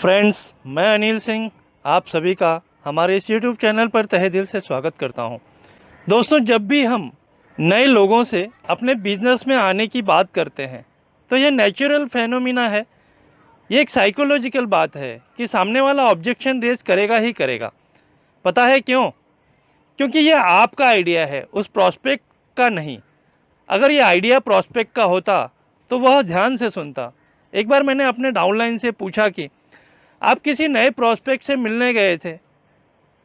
Friends, मैं अनिल सिंह आप सभी का हमारे इस यूट्यूब चैनल पर तहे दिल से स्वागत करता हूं। दोस्तों, जब भी हम नए लोगों से अपने बिजनेस में आने की बात करते हैं तो ये नेचुरल फेनोमिना है। ये एक साइकोलॉजिकल बात है कि सामने वाला ऑब्जेक्शन रेज करेगा ही करेगा। पता है क्यों? क्योंकि ये आपका आइडिया है, उस प्रॉस्पेक्ट का नहीं। अगर ये आइडिया प्रॉस्पेक्ट का होता तो वह ध्यान से सुनता। एक बार मैंने अपने डाउनलाइन से पूछा कि आप किसी नए प्रॉस्पेक्ट से मिलने गए थे,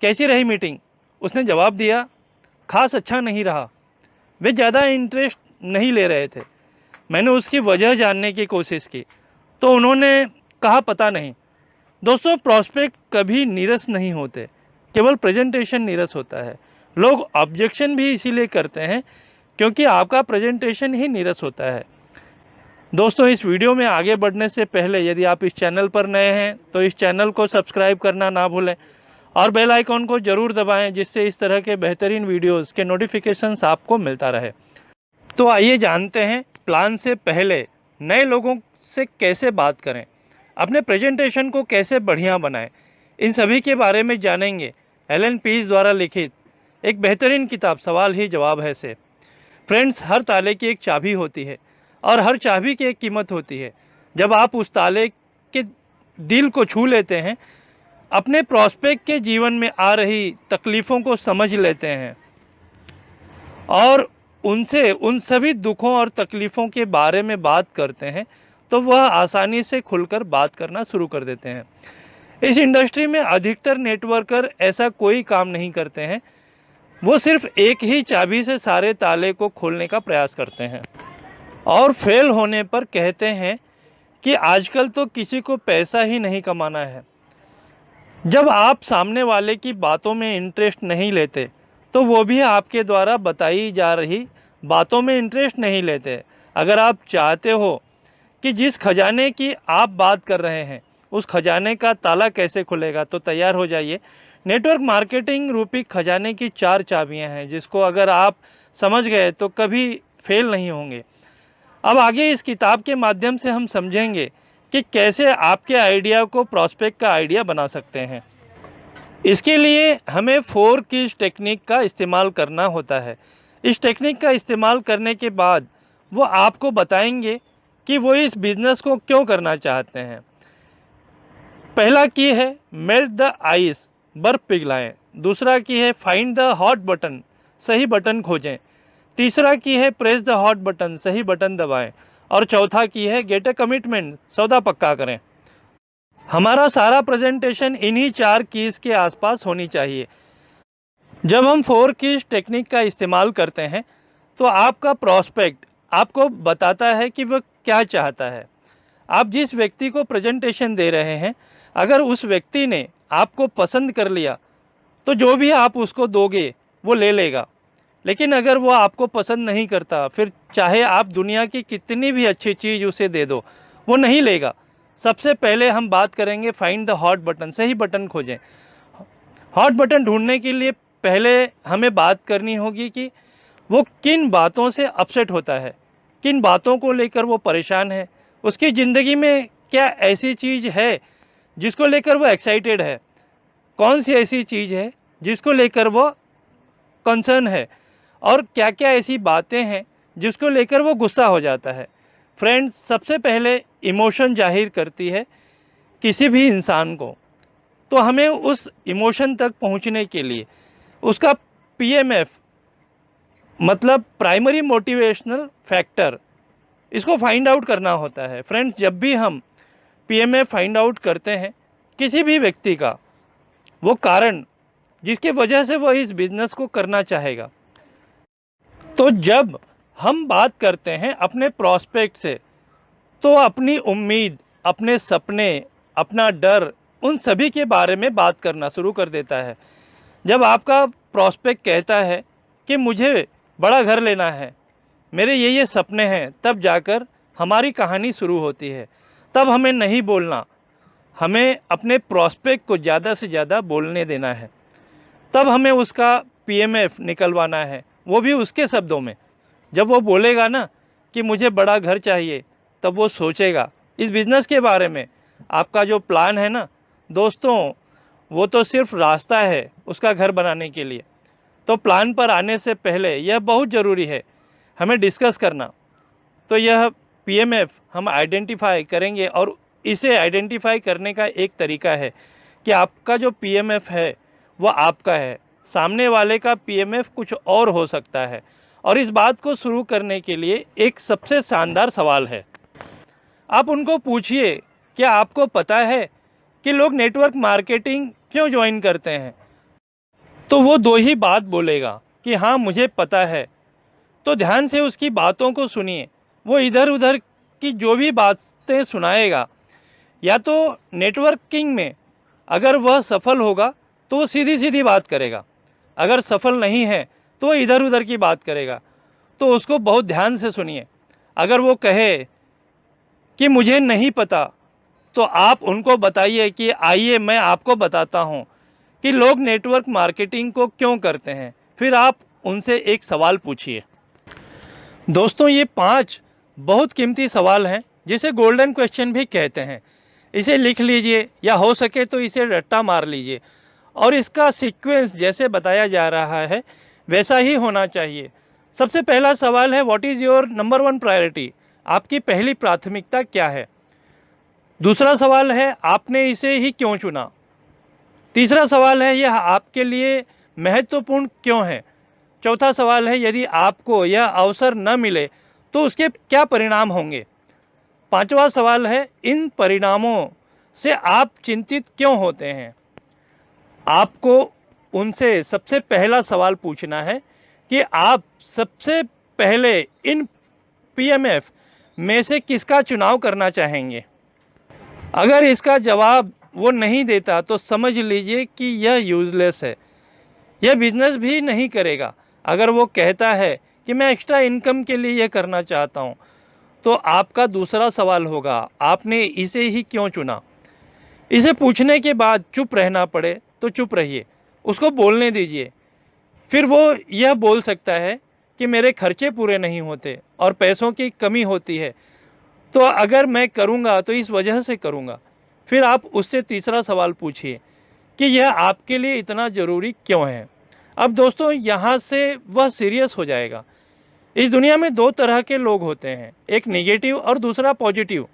कैसी रही मीटिंग? उसने जवाब दिया, खास अच्छा नहीं रहा। वे ज़्यादा इंटरेस्ट नहीं ले रहे थे। मैंने उसकी वजह जानने की कोशिश की तो उन्होंने कहा, पता नहीं। दोस्तों, प्रॉस्पेक्ट कभी नीरस नहीं होते, केवल प्रेजेंटेशन नीरस होता है। लोग ऑब्जेक्शन भी इसीलिए करते हैं क्योंकि आपका प्रेजेंटेशन ही नीरस होता है। दोस्तों, इस वीडियो में आगे बढ़ने से पहले यदि आप इस चैनल पर नए हैं तो इस चैनल को सब्सक्राइब करना ना भूलें और बेल आइकॉन को ज़रूर दबाएं, जिससे इस तरह के बेहतरीन वीडियोस के नोटिफिकेशंस आपको मिलता रहे। तो आइए जानते हैं प्लान से पहले नए लोगों से कैसे बात करें, अपने प्रेजेंटेशन को कैसे बढ़िया बनाएं। इन सभी के बारे में जानेंगे एलन पीज द्वारा लिखित एक बेहतरीन किताब सवाल ही जवाब है से। फ्रेंड्स, हर ताले की एक चाबी होती है और हर चाबी की एक कीमत होती है। जब आप उस ताले के दिल को छू लेते हैं, अपने प्रॉस्पेक्ट के जीवन में आ रही तकलीफ़ों को समझ लेते हैं और उनसे उन सभी दुखों और तकलीफ़ों के बारे में बात करते हैं, तो वह आसानी से खुलकर बात करना शुरू कर देते हैं। इस इंडस्ट्री में अधिकतर नेटवर्कर ऐसा कोई काम नहीं करते हैं। वो सिर्फ एक ही चाबी से सारे ताले को खोलने का प्रयास करते हैं और फेल होने पर कहते हैं कि आजकल तो किसी को पैसा ही नहीं कमाना है। जब आप सामने वाले की बातों में इंटरेस्ट नहीं लेते तो वो भी आपके द्वारा बताई जा रही बातों में इंटरेस्ट नहीं लेते। अगर आप चाहते हो कि जिस खजाने की आप बात कर रहे हैं उस खजाने का ताला कैसे खुलेगा, तो तैयार हो जाइए। नेटवर्क मार्केटिंग रूपी खजाने की 4 चाबियां हैं, जिसको अगर आप समझ गए तो कभी फेल नहीं होंगे। अब आगे इस किताब के माध्यम से हम समझेंगे कि कैसे आपके आइडिया को प्रॉस्पेक्ट का आइडिया बना सकते हैं। इसके लिए हमें 4 कीज टेक्निक का इस्तेमाल करना होता है। इस टेक्निक का इस्तेमाल करने के बाद वो आपको बताएंगे कि वो इस बिज़नेस को क्यों करना चाहते हैं। पहला की है मेल्ट द आइस, बर्फ़ पिघलाएं। दूसरा की है फाइंड द हॉट बटन, सही बटन खोजें। तीसरा की है प्रेस द हॉट बटन, सही बटन दबाएं। और चौथा की है गेट अ कमिटमेंट, सौदा पक्का करें। हमारा सारा प्रेजेंटेशन इन्हीं 4 कीज़ के आसपास होनी चाहिए। जब हम 4 कीज़ टेक्निक का इस्तेमाल करते हैं तो आपका प्रॉस्पेक्ट आपको बताता है कि वह क्या चाहता है। आप जिस व्यक्ति को प्रेजेंटेशन दे रहे हैं, अगर उस व्यक्ति ने आपको पसंद कर लिया तो जो भी आप उसको दोगे वो ले लेगा। लेकिन अगर वो आपको पसंद नहीं करता, फिर चाहे आप दुनिया की कितनी भी अच्छी चीज़ उसे दे दो, वो नहीं लेगा। सबसे पहले हम बात करेंगे फाइंड द हॉट बटन, सही बटन खोजें। हॉट बटन ढूंढने के लिए पहले हमें बात करनी होगी कि वो किन बातों से अपसेट होता है, किन बातों को लेकर वो परेशान है। उसकी ज़िंदगी में क्या ऐसी चीज़ है जिसको लेकर वो एक्साइटेड है, कौन सी ऐसी चीज़ है जिसको लेकर वो कंसर्न है, और क्या क्या ऐसी बातें हैं जिसको लेकर वो गुस्सा हो जाता है। फ्रेंड्स, सबसे पहले इमोशन जाहिर करती है किसी भी इंसान को, तो हमें उस इमोशन तक पहुंचने के लिए उसका पीएमएफ मतलब प्राइमरी मोटिवेशनल फैक्टर, इसको फाइंड आउट करना होता है। फ्रेंड्स, जब भी हम पीएमएफ फाइंड आउट करते हैं किसी भी व्यक्ति का, वो कारण जिसके वजह से वो इस बिज़नेस को करना चाहेगा, तो जब हम बात करते हैं अपने प्रॉस्पेक्ट से तो अपनी उम्मीद, अपने सपने, अपना डर, उन सभी के बारे में बात करना शुरू कर देता है। जब आपका प्रॉस्पेक्ट कहता है कि मुझे बड़ा घर लेना है, मेरे ये सपने हैं, तब जाकर हमारी कहानी शुरू होती है। तब हमें नहीं बोलना, हमें अपने प्रॉस्पेक्ट को ज़्यादा से ज़्यादा बोलने देना है। तब हमें उसका पीएमएफ निकलवाना है, वो भी उसके शब्दों में। जब वो बोलेगा ना कि मुझे बड़ा घर चाहिए, तब वो सोचेगा इस बिज़नेस के बारे में, आपका जो प्लान है ना दोस्तों, वो तो सिर्फ रास्ता है उसका घर बनाने के लिए। तो प्लान पर आने से पहले यह बहुत ज़रूरी है हमें डिस्कस करना। तो यह पीएमएफ हम आइडेंटिफाई करेंगे, और इसे आइडेंटिफाई करने का एक तरीका है कि आपका जो पीएमएफ है वो आपका है, सामने वाले का पीएमएफ कुछ और हो सकता है। और इस बात को शुरू करने के लिए एक सबसे शानदार सवाल है। आप उनको पूछिए, क्या आपको पता है कि लोग नेटवर्क मार्केटिंग क्यों ज्वाइन करते हैं? तो वो दो ही बात बोलेगा कि हाँ मुझे पता है। तो ध्यान से उसकी बातों को सुनिए। वो इधर उधर की जो भी बातें सुनाएगा, या तो नेटवर्किंग में अगर वह सफल होगा तो वो सीधी सीधी बात करेगा, अगर सफल नहीं है तो वो इधर उधर की बात करेगा। तो उसको बहुत ध्यान से सुनिए। अगर वो कहे कि मुझे नहीं पता, तो आप उनको बताइए कि आइए मैं आपको बताता हूँ कि लोग नेटवर्क मार्केटिंग को क्यों करते हैं। फिर आप उनसे एक सवाल पूछिए। दोस्तों, ये 5 बहुत कीमती सवाल हैं जिसे गोल्डन क्वेश्चन भी कहते हैं। इसे लिख लीजिए, या हो सके तो इसे रट्टा मार लीजिए, और इसका सीक्वेंस जैसे बताया जा रहा है वैसा ही होना चाहिए। सबसे पहला सवाल है, what is your number 1 priority? आपकी पहली प्राथमिकता क्या है? दूसरा सवाल है, आपने इसे ही क्यों चुना? तीसरा सवाल है, यह आपके लिए महत्वपूर्ण क्यों है? चौथा सवाल है, यदि आपको यह अवसर न मिले तो उसके क्या परिणाम होंगे? पांचवा सवाल है, इन परिणामों से आप चिंतित क्यों होते हैं? आपको उनसे सबसे पहला सवाल पूछना है कि आप सबसे पहले इन पीएमएफ में से किसका चुनाव करना चाहेंगे। अगर इसका जवाब वो नहीं देता तो समझ लीजिए कि यह यूज़लेस है, यह बिजनेस भी नहीं करेगा। अगर वो कहता है कि मैं एक्स्ट्रा इनकम के लिए यह करना चाहता हूँ, तो आपका दूसरा सवाल होगा, आपने इसे ही क्यों चुना? इसे पूछने के बाद चुप रहना पड़े तो चुप रहिए, उसको बोलने दीजिए। फिर वो यह बोल सकता है कि मेरे खर्चे पूरे नहीं होते और पैसों की कमी होती है, तो अगर मैं करूँगा तो इस वजह से करूँगा। फिर आप उससे तीसरा सवाल पूछिए कि यह आपके लिए इतना ज़रूरी क्यों है। अब दोस्तों, यहाँ से वह सीरियस हो जाएगा। इस दुनिया में 2 तरह के लोग होते हैं, एक निगेटिव और दूसरा पॉजिटिव।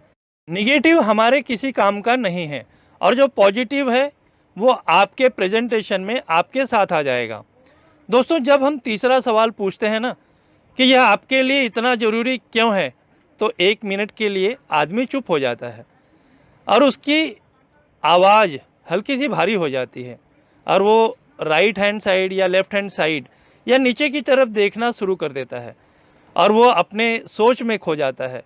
निगेटिव हमारे किसी काम का नहीं है, और जो पॉजिटिव है वो आपके प्रेजेंटेशन में आपके साथ आ जाएगा। दोस्तों, जब हम तीसरा सवाल पूछते हैं ना कि यह आपके लिए इतना ज़रूरी क्यों है, तो 1 मिनट के लिए आदमी चुप हो जाता है और उसकी आवाज़ हल्की सी भारी हो जाती है, और वो राइट हैंड साइड या लेफ़्ट हैंड साइड या नीचे की तरफ देखना शुरू कर देता है, और वो अपने सोच में खो जाता है।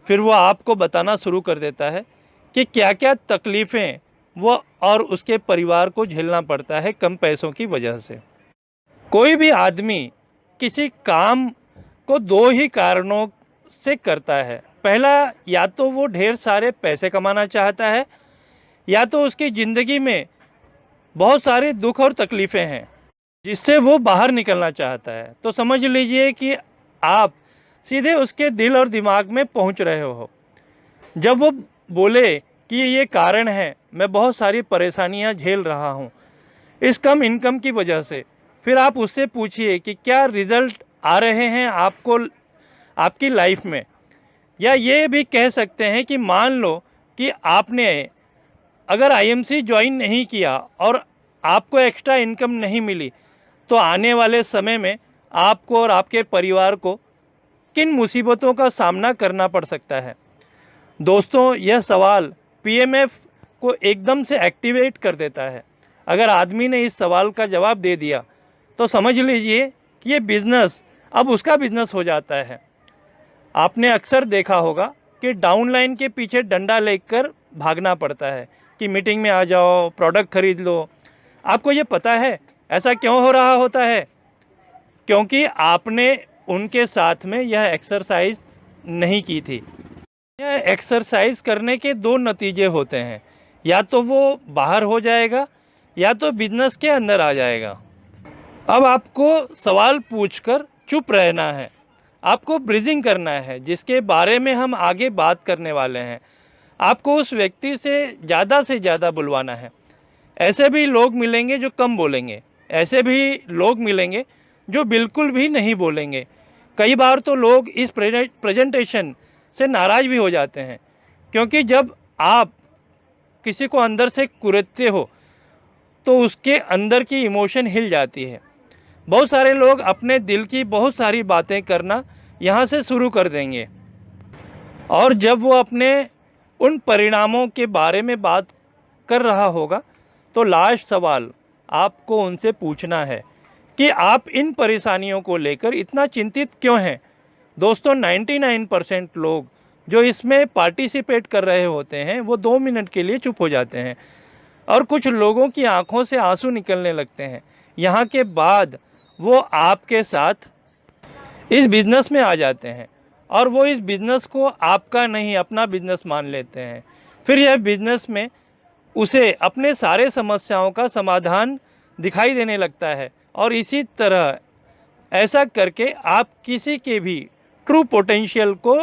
फिर वो आपको बताना शुरू कर देता है कि क्या क्या तकलीफ़ें वो और उसके परिवार को झेलना पड़ता है कम पैसों की वजह से। कोई भी आदमी किसी काम को 2 ही कारणों से करता है। पहला, या तो वो ढेर सारे पैसे कमाना चाहता है, या तो उसकी ज़िंदगी में बहुत सारे दुख और तकलीफ़ें हैं जिससे वो बाहर निकलना चाहता है। तो समझ लीजिए कि आप सीधे उसके दिल और दिमाग में पहुंच रहे हो। जब वो बोले कि ये कारण है, मैं बहुत सारी परेशानियां झेल रहा हूं इस कम इनकम की वजह से, फिर आप उससे पूछिए कि क्या रिज़ल्ट आ रहे हैं आपको आपकी लाइफ में। या ये भी कह सकते हैं कि मान लो कि आपने अगर आईएमसी ज्वाइन नहीं किया और आपको एक्स्ट्रा इनकम नहीं मिली, तो आने वाले समय में आपको और आपके परिवार को किन मुसीबतों का सामना करना पड़ सकता है। दोस्तों, यह सवाल पीएमएफ को एकदम से एक्टिवेट कर देता है। अगर आदमी ने इस सवाल का जवाब दे दिया तो समझ लीजिए कि ये बिज़नेस अब उसका बिज़नेस हो जाता है। आपने अक्सर देखा होगा कि डाउनलाइन के पीछे डंडा लेकर भागना पड़ता है कि मीटिंग में आ जाओ, प्रोडक्ट खरीद लो। आपको ये पता है ऐसा क्यों हो रहा होता है? क्योंकि आपने उनके साथ में यह एक्सरसाइज नहीं की थी। यह एक्सरसाइज करने के 2 नतीजे होते हैं, या तो वो बाहर हो जाएगा या तो बिजनेस के अंदर आ जाएगा। अब आपको सवाल पूछकर चुप रहना है, आपको ब्रीजिंग करना है, जिसके बारे में हम आगे बात करने वाले हैं। आपको उस व्यक्ति से ज़्यादा बुलवाना है। ऐसे भी लोग मिलेंगे जो कम बोलेंगे, ऐसे भी लोग मिलेंगे जो बिल्कुल भी नहीं बोलेंगे। कई बार तो लोग इस प्रेजेंटेशन से नाराज़ भी हो जाते हैं, क्योंकि जब आप किसी को अंदर से कुरेदते हो तो उसके अंदर की इमोशन हिल जाती है। बहुत सारे लोग अपने दिल की बहुत सारी बातें करना यहाँ से शुरू कर देंगे, और जब वो अपने उन परिणामों के बारे में बात कर रहा होगा तो लास्ट सवाल आपको उनसे पूछना है कि आप इन परेशानियों को लेकर इतना चिंतित क्यों हैं। दोस्तों 99% लोग जो इसमें पार्टिसिपेट कर रहे होते हैं वो 2 मिनट के लिए चुप हो जाते हैं, और कुछ लोगों की आंखों से आंसू निकलने लगते हैं। यहाँ के बाद वो आपके साथ इस बिज़नेस में आ जाते हैं, और वो इस बिज़नेस को आपका नहीं अपना बिज़नेस मान लेते हैं। फिर यह बिज़नेस में उसे अपने सारे समस्याओं का समाधान दिखाई देने लगता है, और इसी तरह ऐसा करके आप किसी के भी ट्रू पोटेंशियल को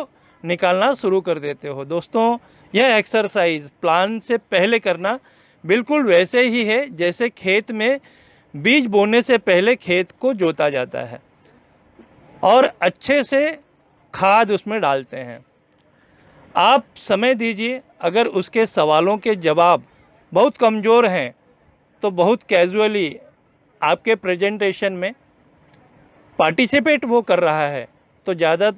निकालना शुरू कर देते हो। दोस्तों यह एक्सरसाइज प्लान से पहले करना बिल्कुल वैसे ही है जैसे खेत में बीज बोने से पहले खेत को जोता जाता है और अच्छे से खाद उसमें डालते हैं। आप समय दीजिए, अगर उसके सवालों के जवाब बहुत कमज़ोर हैं तो बहुत कैजुअली आपके प्रेजेंटेशन में पार्टिसिपेट वो कर रहा है तो ज़्यादा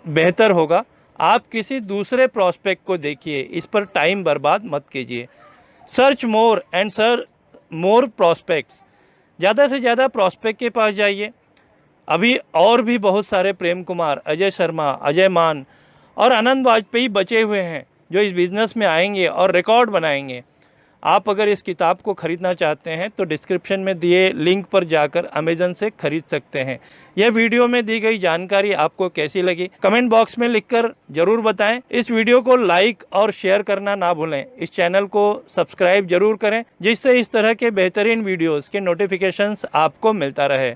बेहतर होगा। आप किसी दूसरे प्रॉस्पेक्ट को देखिए, इस पर टाइम बर्बाद मत कीजिए। Search more and search more prospects, ज़्यादा से ज़्यादा प्रॉस्पेक्ट के पास जाइए। अभी और भी बहुत सारे प्रेम कुमार, अजय शर्मा, अजय मान और आनंद वाजपेयी बचे हुए हैं जो इस बिज़नेस में आएंगे और रिकॉर्ड बनाएंगे। आप अगर इस किताब को ख़रीदना चाहते हैं तो डिस्क्रिप्शन में दिए लिंक पर जाकर अमेज़न से ख़रीद सकते हैं। यह वीडियो में दी गई जानकारी आपको कैसी लगी कमेंट बॉक्स में लिखकर ज़रूर बताएं। इस वीडियो को लाइक और शेयर करना ना भूलें। इस चैनल को सब्सक्राइब ज़रूर करें जिससे इस तरह के बेहतरीन वीडियोज़ के नोटिफिकेशंस आपको मिलता रहे।